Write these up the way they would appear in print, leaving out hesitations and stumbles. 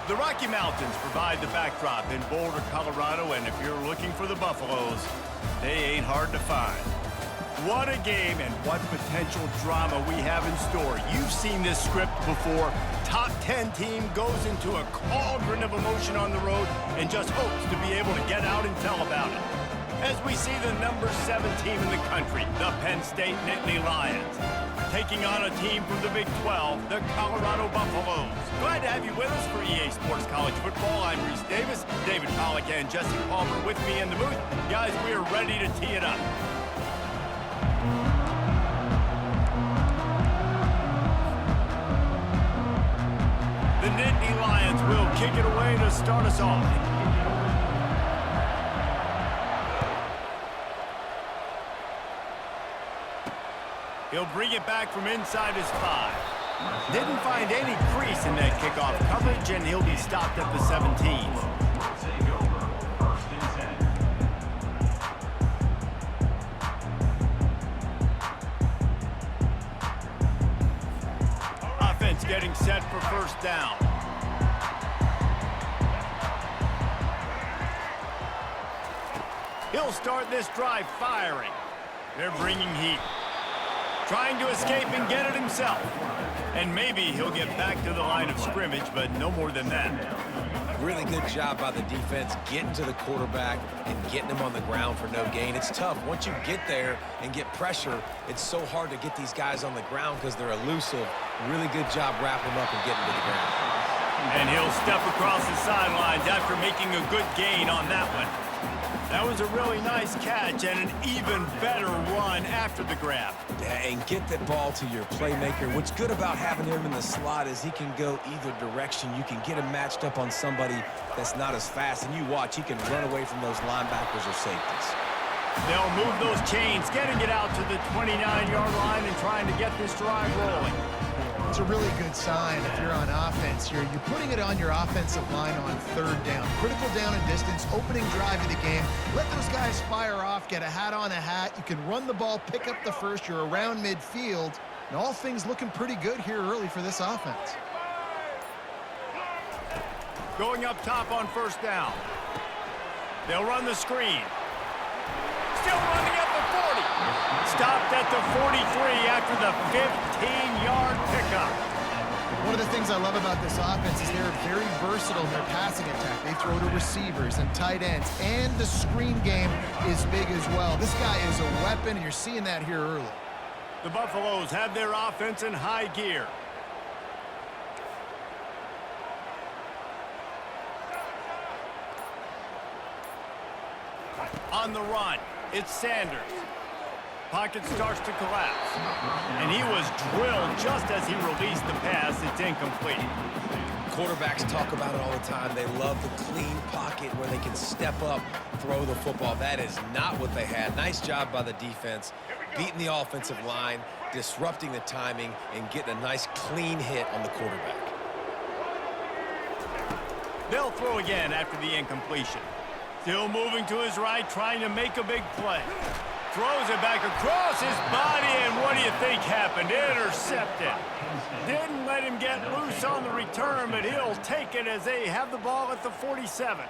The Rocky Mountains provide the backdrop in Boulder, Colorado, and if you're looking for the Buffaloes, they ain't hard to find. What a game and what potential drama we have in store. You've seen this script before. Top 10 team goes into a cauldron of emotion on the road and just hopes to be able to get out and tell about it. As we see the number 7 team in the country, the Penn State Nittany Lions, taking on a team from the Big 12, the Colorado Buffaloes. Glad to have you with us for EA Sports College Football. I'm Reese Davis, David Pollack and Jesse Palmer with me in the booth. Guys, we are ready to tee it up. The Nittany Lions will kick it away to start us off. He'll bring it back from inside his 5. Didn't find any crease in that kickoff coverage, and he'll be stopped at the 17. Offense getting set for first down. He'll start this drive firing. They're bringing heat. Trying to escape and get it himself. And maybe he'll get back to the line of scrimmage, but no more than that. Really good job by the defense getting to the quarterback and getting him on the ground for no gain. It's tough. Once you get there and get pressure, it's so hard to get these guys on the ground because they're elusive. Really good job wrapping them up and getting to the ground. And he'll step across the sidelines after making a good gain on that one. That was a really nice catch and an even better run after the grab. Yeah, and get that ball to your playmaker. What's good about having him in the slot is he can go either direction. You can get him matched up on somebody that's not as fast, and you watch, he can run away from those linebackers or safeties. They'll move those chains, getting it out to the 29-yard line and trying to get this drive rolling. It's a really good sign if you're on offense here. You're putting it on your offensive line on third down. Critical down and distance, opening drive of the game. Let those guys fire off, get a hat on a hat. You can run the ball, pick up the first. You're around midfield. And all things looking pretty good here early for this offense. Going up top on first down. They'll run the screen. Still running at the 40. Stopped at the 43 after the 15-yard pickup. One of the things I love about this offense is they're very versatile in their passing attack. They throw to receivers and tight ends, and the screen game is big as well. This guy is a weapon, and you're seeing that here early. The Buffaloes have their offense in high gear. On the run, it's Sanders. Pocket starts to collapse. And he was drilled just as he released the pass. It's incomplete. Quarterbacks talk about it all the time. They love the clean pocket where they can step up, throw the football. That is not what they had. Nice job by the defense, beating the offensive line, disrupting the timing, and getting a nice clean hit on the quarterback. They'll throw again after the incompletion. Still moving to his right, trying to make a big play. Throws it back across his body, and what do you think happened? Intercepted. Didn't let him get loose on the return, but he'll take it as they have the ball at the 47.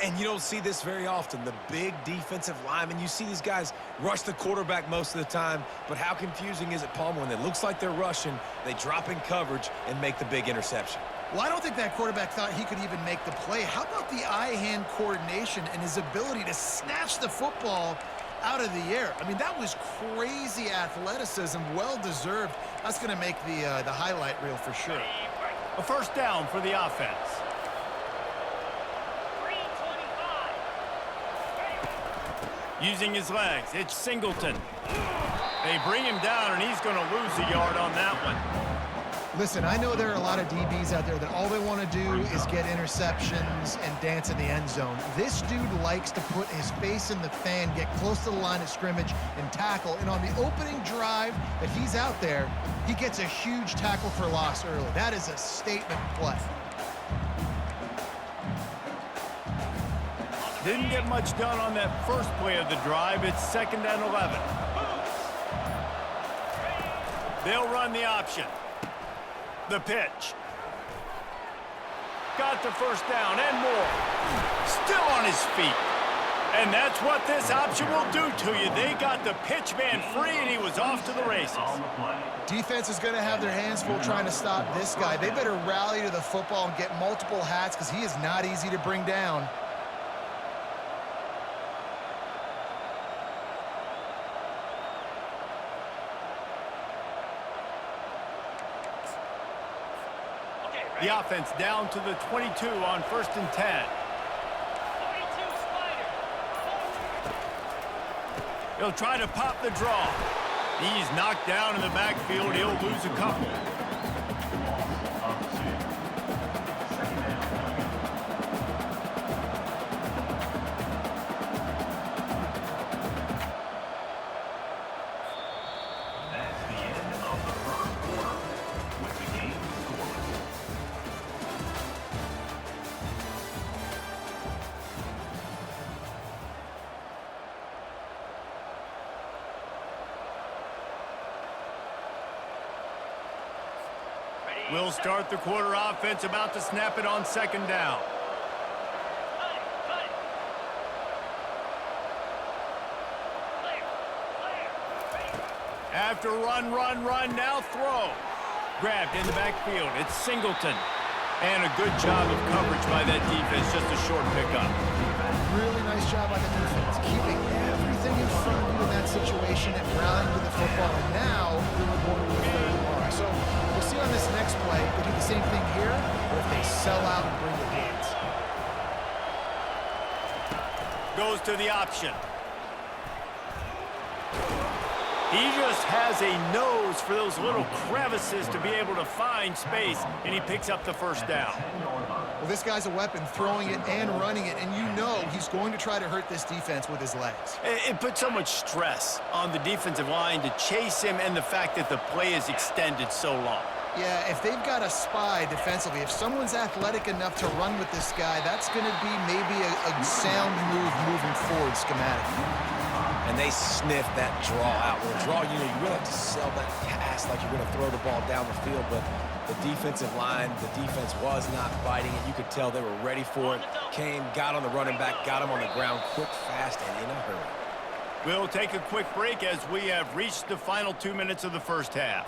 And you don't see this very often. The big defensive linemen, you see these guys rush the quarterback most of the time, but how confusing is it, Palmer, when it looks like they're rushing, they drop in coverage and make the big interception? Well, I don't think that quarterback thought he could even make the play. How about the eye-hand coordination and his ability to snatch the football out of the air? I mean, that was crazy athleticism, well-deserved. That's going to make the highlight reel for sure. A first down for the offense. Using his legs, it's Singleton. They bring him down, and he's going to lose a yard on that one. Listen, I know there are a lot of DBs out there that all they want to do is get interceptions and dance in the end zone. This dude likes to put his face in the fan, get close to the line of scrimmage, and tackle. And on the opening drive that he's out there, he gets a huge tackle for loss early. That is a statement play. Didn't get much done on that first play of the drive. It's 2nd and 11. They'll run the option. The pitch. Got the first down and more. Still on his feet. And that's what this option will do to you. They got the pitch man free, and he was off to the races. Defense is going to have their hands full trying to stop this guy. They better rally to the football and get multiple hats because he is not easy to bring down. The offense down to the 22 on 1st and 10. He'll try to pop the draw. He's knocked down in the backfield. He'll lose a couple. We'll start the quarter offense, about to snap it on 2nd down. After run, now throw. Grabbed in the backfield. It's Singleton. And a good job of coverage by that defense, just a short pickup. Really nice job by the defense, keeping everything in front of you in that situation and rallying to the football. And now we're going to the 3rd and long. So we'll see on this next play if they do the same thing here or if they sell out and bring the hands. Goes to the option. He just has a nose for those little crevices to be able to find space, and he picks up the 1st down. Well, this guy's a weapon, throwing it and running it, and you know he's going to try to hurt this defense with his legs. It puts so much stress on the defensive line to chase him, and the fact that the play is extended so long. Yeah, if they've got a spy defensively, if someone's athletic enough to run with this guy, that's going to be maybe a sound move moving forward schematically. And they sniff that draw out. Well, draw, you really have to sell that pass like you're going to throw the ball down the field, but the defensive line, the defense was not fighting it. You could tell they were ready for it. Came, got on the running back, got him on the ground quick, fast, and in a hurry. We'll take a quick break as we have reached the final 2 minutes of the 1st half.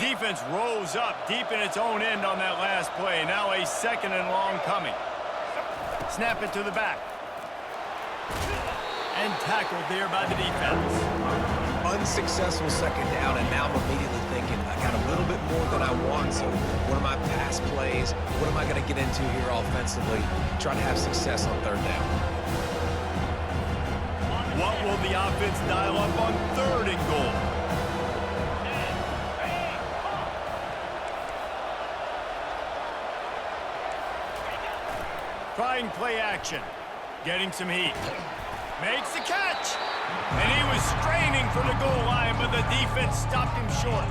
Defense rose up deep in its own end on that last play. Now a 2nd and long coming. Snap it to the back. And tackled there by the defense. Unsuccessful 2nd down, and now I'm immediately thinking, I got a little bit more than I want, so what are my pass plays? What am I going to get into here offensively? Trying to have success on 3rd down. What will the offense dial up on 3rd and goal? Trying play action. Getting some heat. Makes the catch. And he was straining for the goal line, but the defense stopped him short.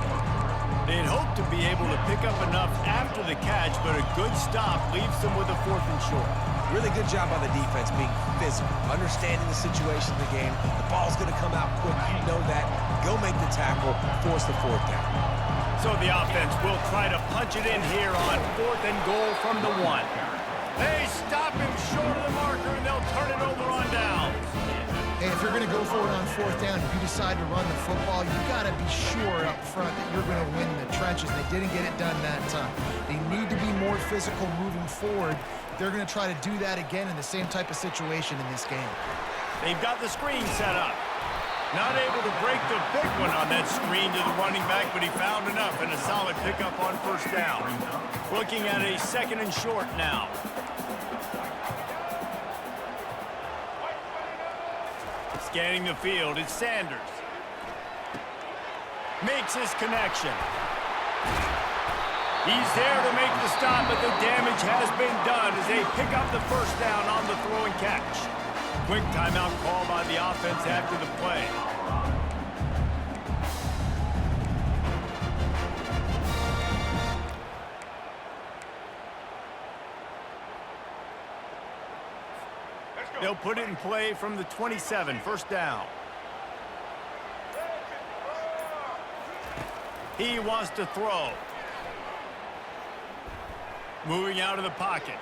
They'd hoped to be able to pick up enough after the catch, but a good stop leaves them with a 4th and short. Really good job by the defense being physical, understanding the situation of the game. The ball's going to come out quick. You know that. Go make the tackle, force the 4th down. So the offense will try to punch it in here on 4th and goal from the 1. They stop him short of the marker, and they'll turn it over on down. Hey, if you're going to go for it on 4th down, if you decide to run the football, you got to be sure up front that you're going to win the trenches. They didn't get it done that time. They need to be more physical moving forward. They're going to try to do that again in the same type of situation in this game. They've got the screen set up. Not able to break the big one on that screen to the running back, but he found enough and a solid pickup on 1st down. Looking at a 2nd and short now. Scanning the field, it's Sanders. Makes his connection. He's there to make the stop, but the damage has been done as they pick up the 1st down on the throw and catch. Quick timeout call by the offense after the play. They'll put it in play from the 27, 1st down. He wants to throw. Moving out of the pocket.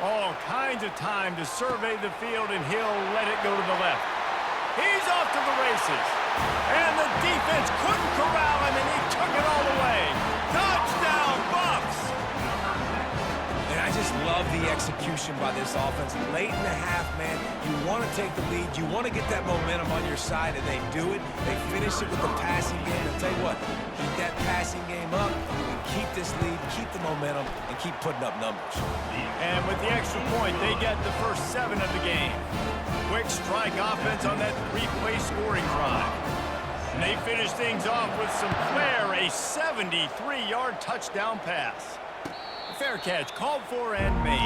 All kinds of time to survey the field, and he'll let it go to the left. He's off to the races. And the defense couldn't corral him, and he took it all the way. Touchdown, Buffs! And I just love the execution by this offense. Late in the half, man, you want to take the lead. You want to get that momentum on your side, and they do it. They finish it with the passing game. I'll tell you what, keep that passing game up, and keep this lead, keep the momentum, and keep putting up numbers. And with the extra point, they get the first 7 of the game. Quick strike offense on that 3-play scoring drive. And they finish things off with some flair, a 73-yard touchdown pass. Fair catch, called for and made.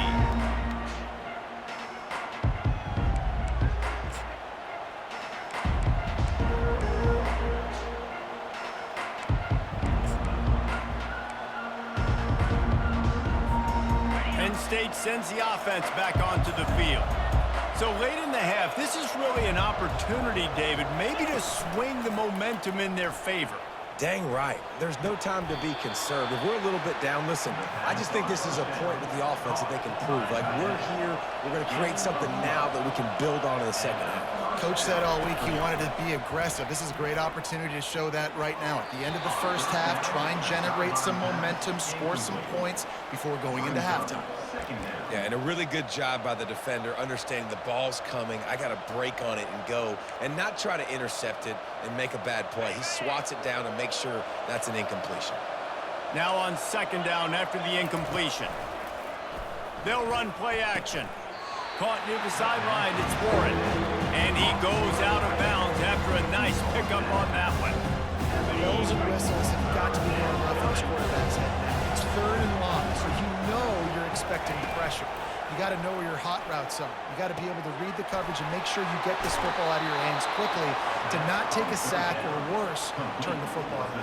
Penn State sends the offense back onto the field. So late in the half, this is really an opportunity, David, maybe to swing the momentum in their favor. Dang right. There's no time to be concerned. If we're a little bit down, listen, I just think this is a point with the offense that they can prove. Like, we're here, we're going to create something now that we can build on in the second half. Coach said all week he wanted to be aggressive. This is a great opportunity to show that right now. At the end of the first half, try and generate some momentum, score some points before going into halftime. Yeah, and a really good job by the defender, understanding the ball's coming. I got to break on it and go, and not try to intercept it and make a bad play. He swats it down and makes sure that's an incompletion. Now on second down after the incompletion. They'll run play action. Caught near the sideline, it's Warren. And he goes out of bounds after a nice pickup on that one. Bells and whistles have got to be going off in this quarterback's head now. It's 3rd and long, so you know you're expecting pressure. You got to know where your hot routes are. You got to be able to read the coverage and make sure you get this football out of your hands quickly to not take a sack or worse, turn the football over.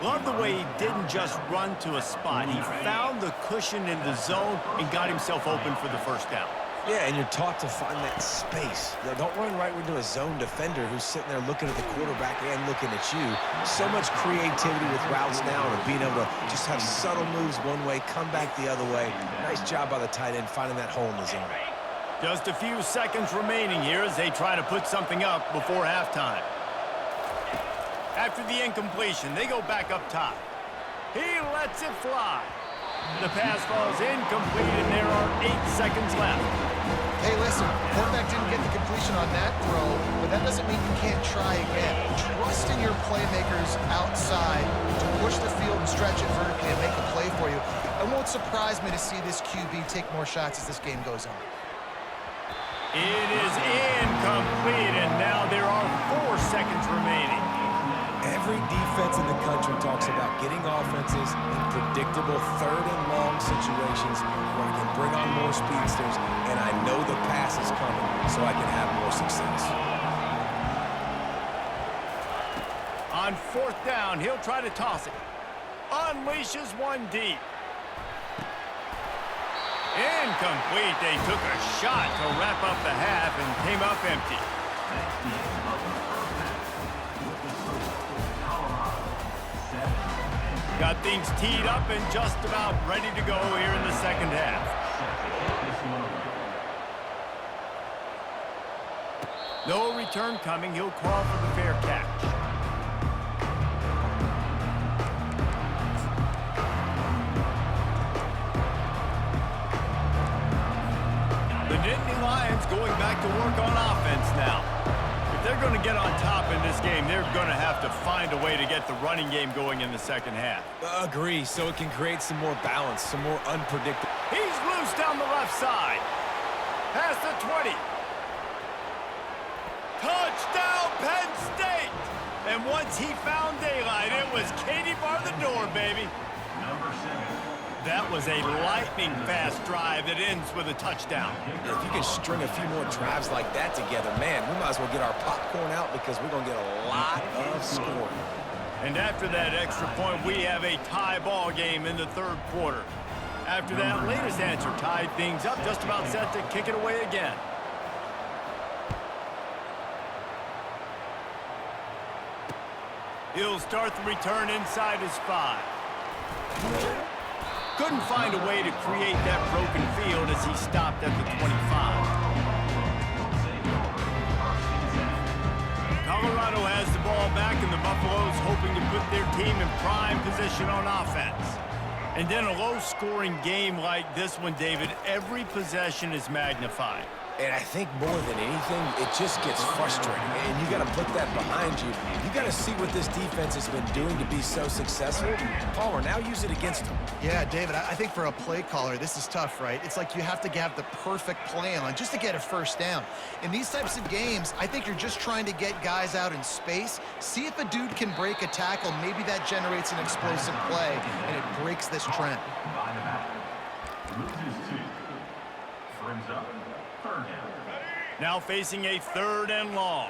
Love the way he didn't just run to a spot. He found the cushion in the zone and got himself open for the first down. Yeah, and you're taught to find that space. You know, don't run right into a zone defender who's sitting there looking at the quarterback and looking at you. So much creativity with routes now and being able to just have subtle moves one way, come back the other way. Nice job by the tight end finding that hole in the zone. Just a few seconds remaining here as they try to put something up before halftime. After the incompletion, they go back up top. He lets it fly. The pass falls incomplete, and there are 8 seconds left. Hey, listen, quarterback didn't get the completion on that throw, but that doesn't mean you can't try again. Trust in your playmakers outside to push the field and stretch it vertically and make a play for you. It won't surprise me to see this QB take more shots as this game goes on. It is incomplete, and now there are 4 seconds remaining. Every defense in the country talks about getting offenses in predictable 3rd and long situations where I can bring on more speedsters, and I know the pass is coming so I can have more success. On 4th down, he'll try to toss it. Unleashes one deep. Incomplete. They took a shot to wrap up the half and came up empty. Got things teed up and just about ready to go here in the second half. No return coming. He'll call for the fair catch. The Nittany Lions going back to work on offense now. If they're going to get on top in this game, they're going to have to find a way to get the running game going in the second half. Agree, so it can create some more balance, some more unpredictable. He's loose down the left side. Past the 20. Touchdown, Penn State! And once he found daylight, it was Katie bar the door, baby. That was a lightning-fast drive that ends with a touchdown. If you can string a few more drives like that together, man, we might as well get our popcorn out because we're going to get a lot of scoring. And after that extra point, we have a tie ball game in the 3rd quarter. After that latest answer tied things up, just about set to kick it away again. He'll start the return inside his 5. Couldn't find a way to create that broken field as he stopped at the 25. Colorado has the ball back, and the Buffaloes hoping to put their team in prime position on offense. And then a low-scoring game like this one, David, every possession is magnified. And I think more than anything, it just gets frustrating. And you got to put that behind you. You got to see what this defense has been doing to be so successful. Palmer, now use it against them. Yeah, David, I think for a play caller, this is tough, right? It's like you have to have the perfect plan just to get a first down. In these types of games, I think you're just trying to get guys out in space, see if a dude can break a tackle. Maybe that generates an explosive play, and it breaks this trend. Now facing a 3rd and long.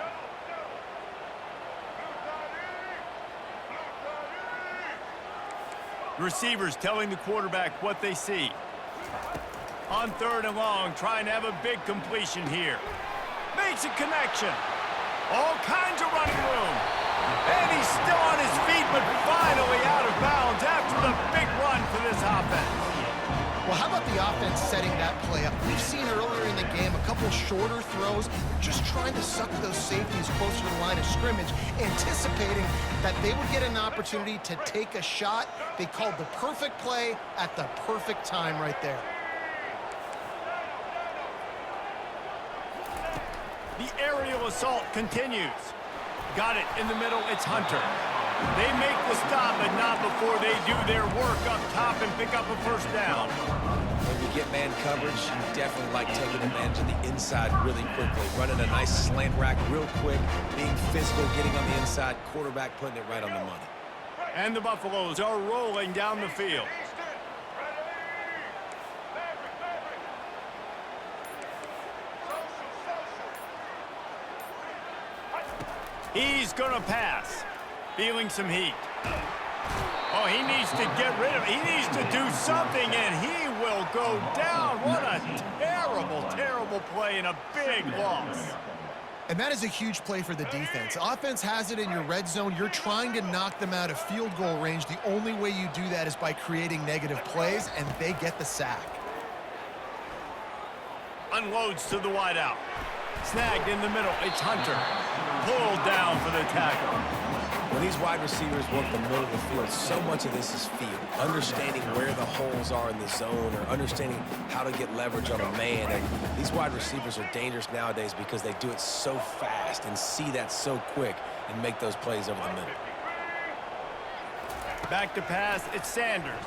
Receivers telling the quarterback what they see. On 3rd and long, trying to have a big completion here. Makes a connection. All kinds of running room. And he's still on his feet, but finally out of bounds after the big run for this offense. Well, how about the offense setting that play up? We've seen earlier in the game a couple shorter throws, just trying to suck those safeties closer to the line of scrimmage, anticipating that they would get an opportunity to take a shot. They called the perfect play at the perfect time right there. The aerial assault continues. Got it in the middle, it's Hunter. They make the stop, but not before they do their work up top and pick up a first down. When you get man coverage, you definitely like taking advantage of the inside really quickly. Running a nice slant rack real quick, being physical, getting on the inside, quarterback putting it right on the money. And the Buffaloes are rolling down the field. He's going to pass. Feeling some heat. Oh, he needs to get rid of it. He needs to do something, and he will go down. What a terrible, terrible play and a big loss. And that is a huge play for the defense. Offense has it in your red zone. You're trying to knock them out of field goal range. The only way you do that is by creating negative plays, and they get the sack. Unloads to the wideout. Snagged in the middle. It's Hunter. Pulled down for the tackle. When these wide receivers work the middle of the field, so much of this is feel. Understanding where the holes are in the zone, or understanding how to get leverage on a man. And these wide receivers are dangerous nowadays because they do it so fast and see that so quick and make those plays over the middle. Back to pass, it's Sanders.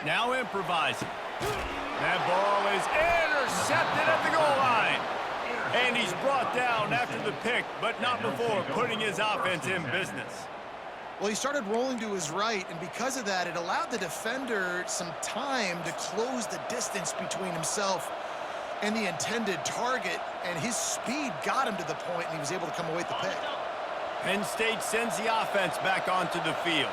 Now improvising. That ball is intercepted at the goal line. And he's brought down after the pick, but not before putting his offense in business. Well, he started rolling to his right, and because of that, it allowed the defender some time to close the distance between himself and the intended target, and his speed got him to the point, and he was able to come away with the pick. Penn State sends the offense back onto the field.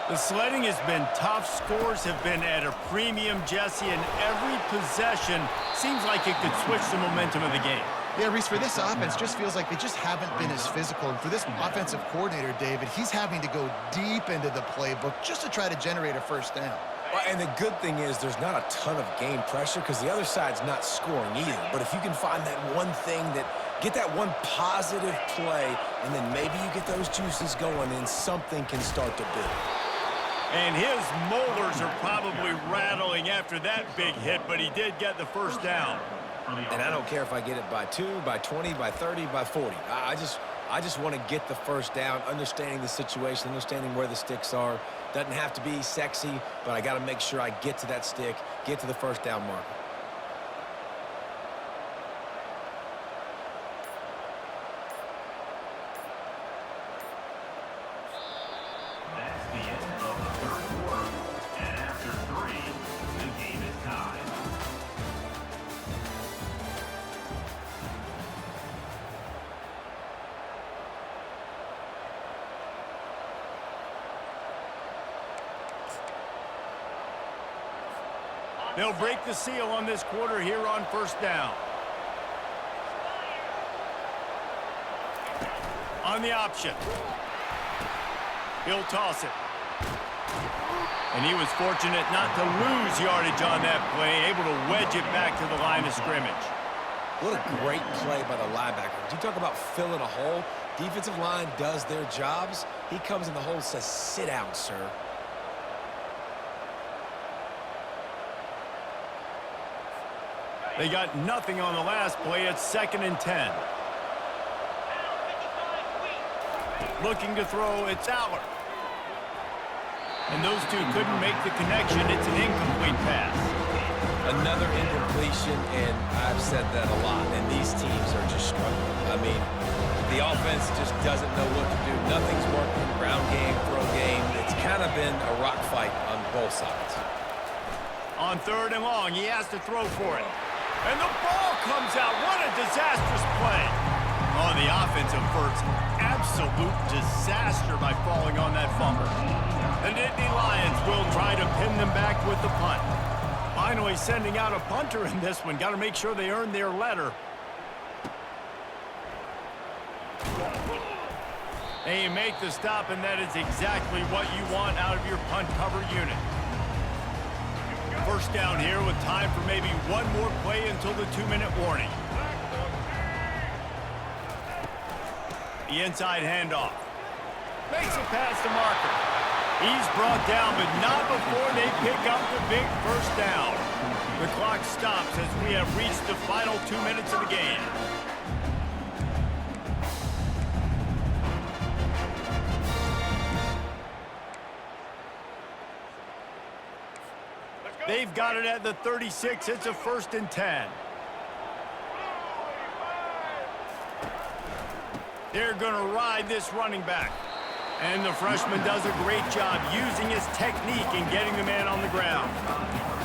The sledding has been tough. Scores have been at a premium, Jesse, and every possession seems like it could switch the momentum of the game. Yeah, Reese, for this offense, just feels like they just haven't been as physical. And for this offensive coordinator, David, he's having to go deep into the playbook just to try to generate a first down. Well, and the good thing is there's not a ton of game pressure because the other side's not scoring either. But if you can find that one thing get that one positive play, and then maybe you get those juices going, then something can start to build. And his molars are probably rattling after that big hit, but he did get the first down. And I don't care if I get it by 2, by 20, by 30, by 40. I just want to get the first down, understanding the situation, understanding where the sticks are. Doesn't have to be sexy, but I got to make sure I get to that stick, get to the first down marker. They'll break the seal on this quarter here on first down. On the option. He'll toss it. And he was fortunate not to lose yardage on that play, able to wedge it back to the line of scrimmage. What a great play by the linebacker. You talk about filling a hole. Defensive line does their jobs. He comes in the hole and says, sit down, sir. They got nothing on the last play. It's 2nd and 10. Looking to throw, it's Aller. And those two couldn't make the connection. It's an incomplete pass. Another incompletion, and I've said that a lot, and these teams are just struggling. I mean, the offense just doesn't know what to do. Nothing's working. Ground game, throw game. It's kind of been a rock fight on both sides. On 3rd and long, he has to throw for it. And the ball comes out. What a disastrous play. On the offensive first, absolute disaster by falling on that fumble. The Nittany Lions will try to pin them back with the punt. Finally sending out a punter in this one. Got to make sure they earn their letter. And you make the stop, and that is exactly what you want out of your punt cover unit. First down here with time for maybe one more play until the 2-minute warning. The inside handoff. Makes it past the marker. He's brought down, but not before they pick up the big first down. The clock stops as we have reached the final 2 minutes of the game. They've got it at the 36. It's a 1st and 10. They're going to ride this running back. And the freshman does a great job using his technique and getting the man on the ground.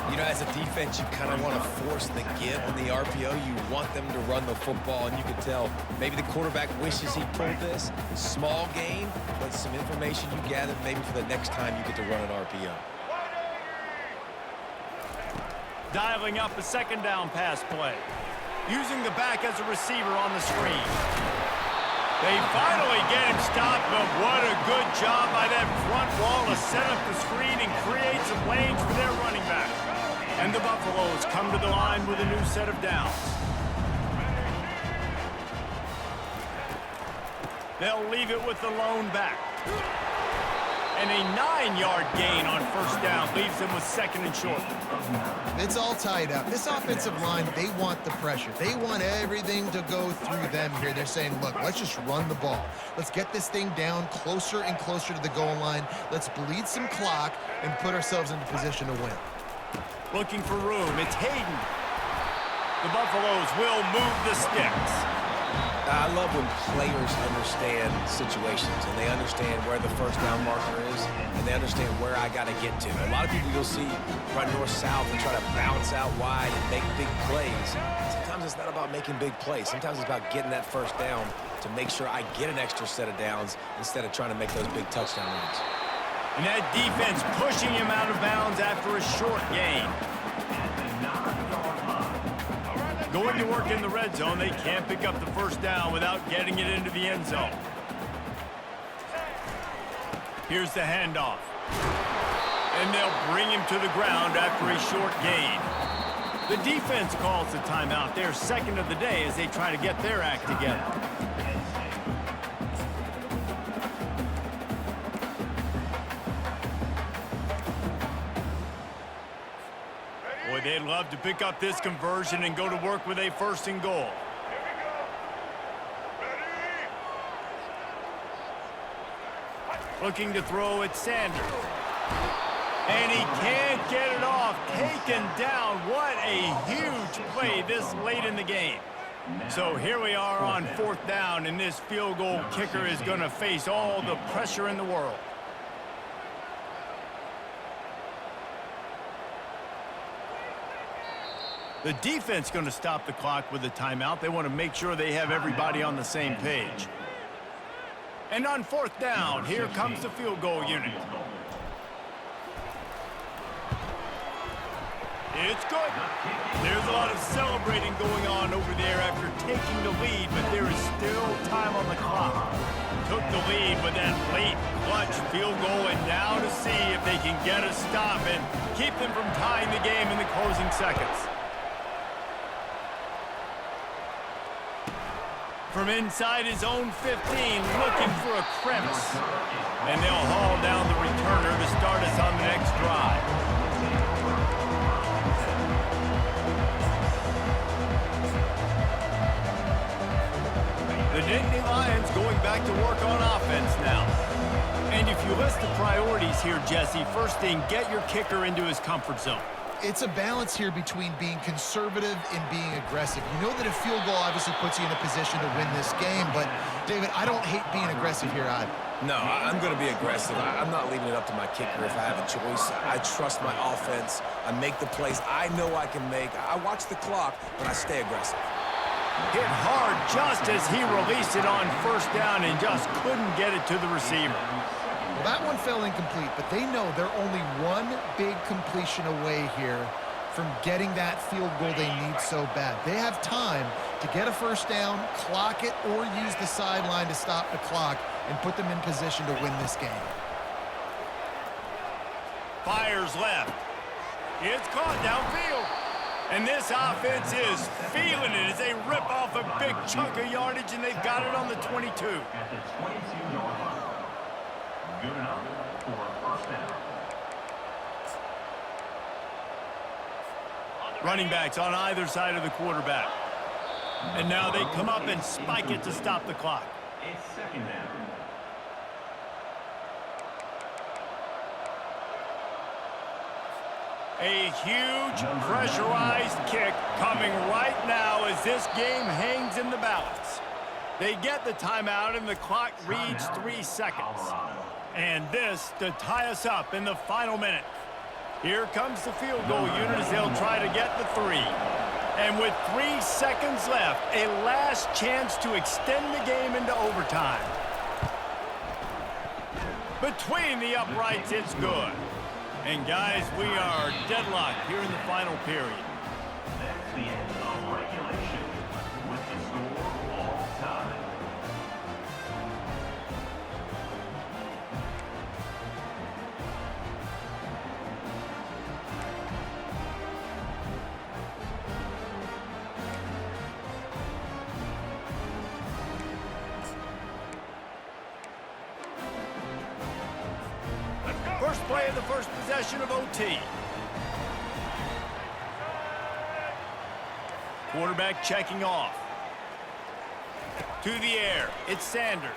You know, as a defense, you kind of want to force the give on the RPO. You want them to run the football, and you can tell maybe the quarterback wishes he pulled this. Small gain, but some information you gather maybe for the next time you get to run an RPO. Dialing up a 2nd down pass play. Using the back as a receiver on the screen. They finally get him stopped, but what a good job by that front wall to set up the screen and create some lanes for their running back. And the Buffaloes come to the line with a new set of downs. They'll leave it with the lone back. And a 9-yard gain on 1st down leaves them with 2nd and short. It's all tied up. This offensive line, they want the pressure. They want everything to go through them here. They're saying, look, let's just run the ball. Let's get this thing down closer and closer to the goal line. Let's bleed some clock and put ourselves into position to win. Looking for room. It's Hayden. The Buffaloes will move the sticks. I love when players understand situations and they understand where the 1st down marker is and they understand where I got to get to. A lot of people you'll see run north-south and try to bounce out wide and make big plays. Sometimes it's not about making big plays. Sometimes it's about getting that 1st down to make sure I get an extra set of downs instead of trying to make those big touchdown runs. And that defense pushing him out of bounds after a short gain. Going to work in the red zone, they can't pick up the 1st down without getting it into the end zone. Here's the handoff. And they'll bring him to the ground after a short gain. The defense calls the timeout. Their 2nd of the day as they try to get their act together. Boy, they'd love to pick up this conversion and go to work with a 1st and goal. Looking to throw at Sanders. And he can't get it off. Taken down. What a huge play this late in the game. So here we are on 4th down, and this field goal kicker is going to face all the pressure in the world. The defense going to stop the clock with a timeout. They want to make sure they have everybody on the same page. And on 4th down, here comes the field goal unit. It's good. There's a lot of celebrating going on over there after taking the lead, but there is still time on the clock. Took the lead with that late clutch field goal, and now to see if they can get a stop and keep them from tying the game in the closing seconds. From inside his own 15, looking for a crevice. And they'll haul down the returner to start us on the next drive. The Nittany Lions going back to work on offense now. And if you list the priorities here, Jesse, first thing, get your kicker into his comfort zone. It's a balance here between being conservative and being aggressive. You know that a field goal obviously puts you in a position to win this game, but, David, I don't hate being aggressive here either. No, I'm going to be aggressive. I'm not leaving it up to my kicker if I have a choice. I trust my offense. I make the plays I know I can make. I watch the clock, but I stay aggressive. Hit hard just as he released it on first down and just couldn't get it to the receiver. Well, that one fell incomplete, but they know they're only one big completion away here from getting that field goal they need so bad. They have time to get a first down, clock it, or use the sideline to stop the clock and put them in position to win this game. Fires left. It's caught downfield. And this offense is feeling it as they rip off a big chunk of yardage, and they've got it on the 22. At the 22-yard line. Good enough for a first down. Running backs on either side of the quarterback. And now they come up and spike it to stop the clock. It's second down. A huge pressurized kick coming right now as this game hangs in the balance. They get the timeout and the clock reads 3 seconds. And this to tie us up in the final minute. Here comes the field goal unit as they'll try to get the 3. And with 3 seconds left, a last chance to extend the game into overtime. Between the uprights, it's good. And guys, we are deadlocked here in the final period. That's the end of regulation with the score all time. First play of the first possession of OT. Quarterback checking off. To the air, it's Sanders.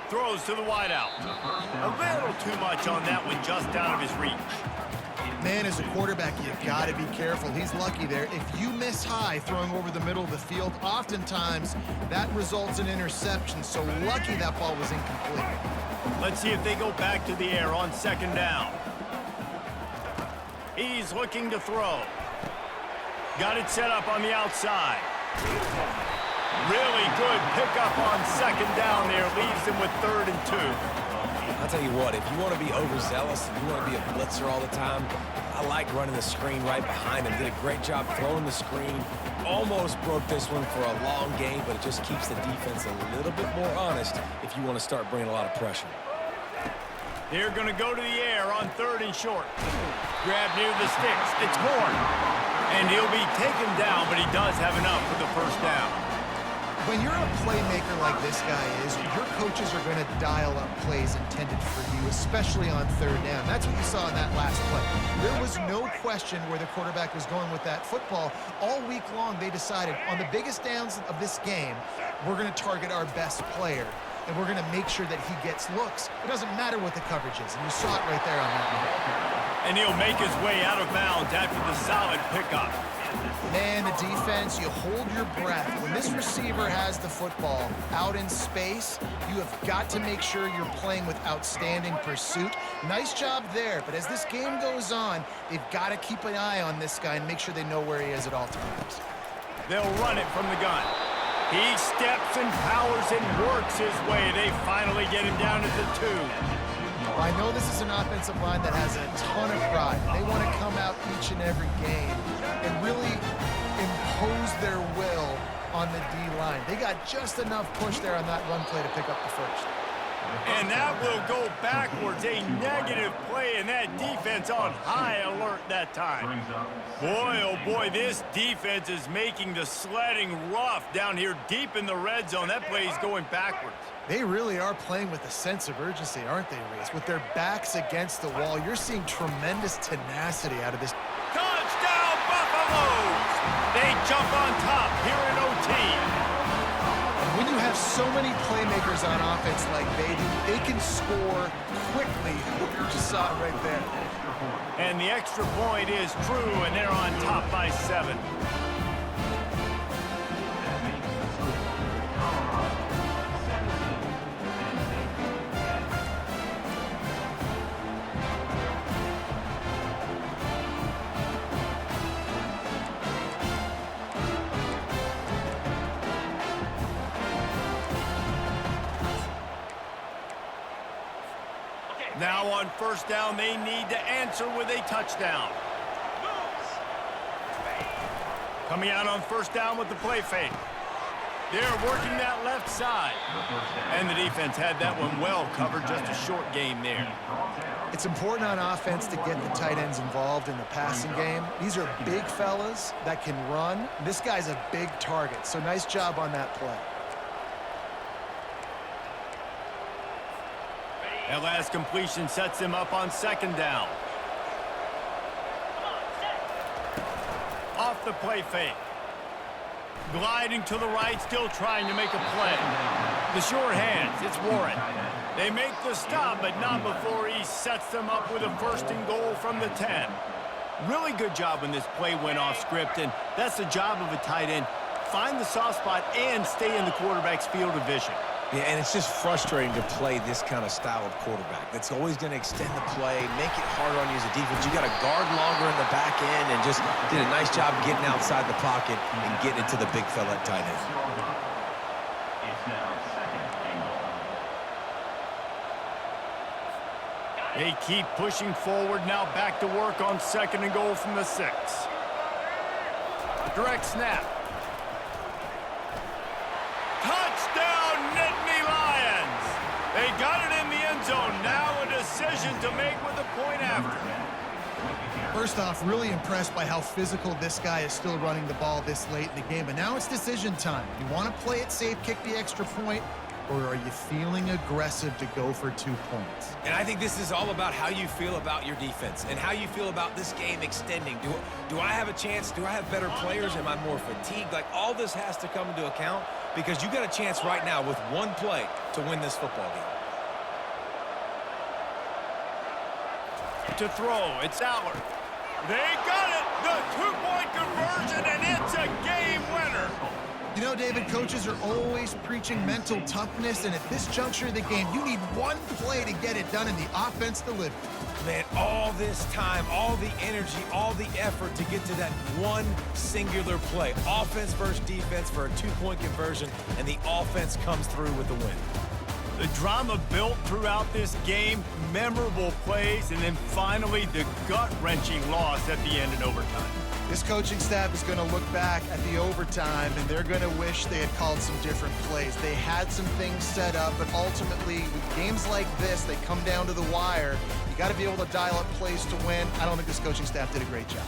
Throws to the wideout. A little too much on that one, just out of his reach. Man, as a quarterback, you've got to be careful. He's lucky there. If you miss high throwing over the middle of the field, oftentimes that results in interception. So lucky that ball was incomplete. Let's see if they go back to the air on second down. He's looking to throw. Got it set up on the outside. Really good pickup on second down there. Leaves them with 3rd and 2. I'll tell you what, if you want to be overzealous, if you want to be a blitzer all the time, I like running the screen right behind him. Did a great job throwing the screen. Almost broke this one for a long game, but it just keeps the defense a little bit more honest if you want to start bringing a lot of pressure. They're going to go to the air on 3rd and short. Grab near the sticks. It's Gordon. And he'll be taken down, but he does have enough for the first down. When you're a playmaker like this guy is, your coaches are going to dial up plays intended for you, especially on 3rd down. That's what you saw in that last play. There was no question where the quarterback was going with that football. All week long, they decided on the biggest downs of this game, we're going to target our best player, and we're going to make sure that he gets looks. It doesn't matter what the coverage is, and you saw it right there on that one. And he'll make his way out of bounds after the solid pickup. Man, the defense, you hold your breath. When this receiver has the football out in space, you have got to make sure you're playing with outstanding pursuit. Nice job there, but as this game goes on, they've got to keep an eye on this guy and make sure they know where he is at all times. They'll run it from the gun. He steps and powers and works his way. They finally get him down at the 2. I know this is an offensive line that has a ton of pride. They want to come out each and every game and really impose their will on the D-line. They got just enough push there on that run play to pick up the first. And that will go backwards. A negative play, and that defense on high alert that time. Boy, oh boy, this defense is making the sledding rough down here deep in the red zone. That play is going backwards. They really are playing with a sense of urgency, aren't they, Reese? With their backs against the wall, you're seeing tremendous tenacity out of this. Touchdown, Buffaloes! They jump on top here in OT. When you have so many playmakers on offense like they do, they can score quickly. You just saw it right there. And the extra point is true, and they're on top by 7. Now on first down, they need to answer with a touchdown. Coming out on first down with the play fake. They're working that left side. And the defense had that one well covered, just a short game there. It's important on offense to get the tight ends involved in the passing game. These are big fellas that can run. This guy's a big target, so nice job on that play. That last completion sets him up on second down. Off the play fake. Gliding to the right, still trying to make a play. The short hands, it's Warren. They make the stop, but not before he sets them up with a first and goal from the 10. Really good job when this play went off script, and that's the job of a tight end. Find the soft spot and stay in the quarterback's field of vision. Yeah, and it's just frustrating to play this kind of style of quarterback. That's always going to extend the play, make it harder on you as a defense. You got to guard longer in the back end, and just did a nice job getting outside the pocket and getting it to the big fella at tight end. They keep pushing forward, now back to work on second and goal from the 6. Direct snap. Touchdown, Nittany Lions! They got it in the end zone. Now a decision to make with a point after. First off, really impressed by how physical this guy is still running the ball this late in the game. But now it's decision time. You want to play it safe, kick the extra point, or are you feeling aggressive to go for 2 points? And I think this is all about how you feel about your defense and how you feel about this game extending. Do I have a chance? Do I have better players? Am I more fatigued? Like, all this has to come into account because you got a chance right now with one play to win this football game. To throw, it's Allard. They got it! The 2-point conversion, and it's a game winner! You know, David, coaches are always preaching mental toughness, and at this juncture of the game, you need one play to get it done, and the offense delivered. Man, all this time, all the energy, all the effort to get to that one singular play. Offense versus defense for a 2-point conversion, and the offense comes through with the win. The drama built throughout this game, memorable plays, and then finally the gut-wrenching loss at the end in overtime. This coaching staff is going to look back at the overtime, and they're going to wish they had called some different plays. They had some things set up, but ultimately, with games like this, they come down to the wire. You got to be able to dial up plays to win. I don't think this coaching staff did a great job.